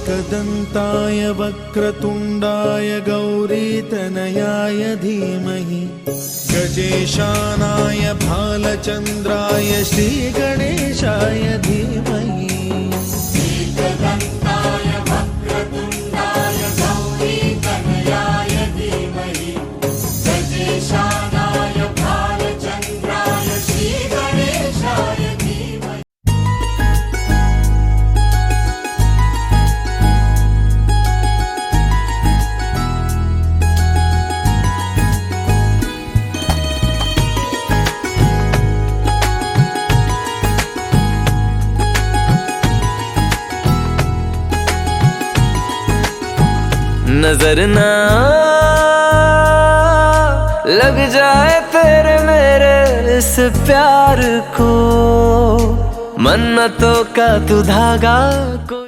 एकदन्ताय वक्रतुण्डाय गौरीतनयाय धीमहि गजेशानाय भालचन्द्राय श्रीगणेशाय धीमहि एकदन्ताय वक्रतुण्डाय गौरीतनयाय धीमहि गजेशानाय भालचन्द्राय श्रीगणेशाय धीमहि। नजर ना लग जाए तेरे मेरे इस प्यार को, मन्नतों का तू धागा को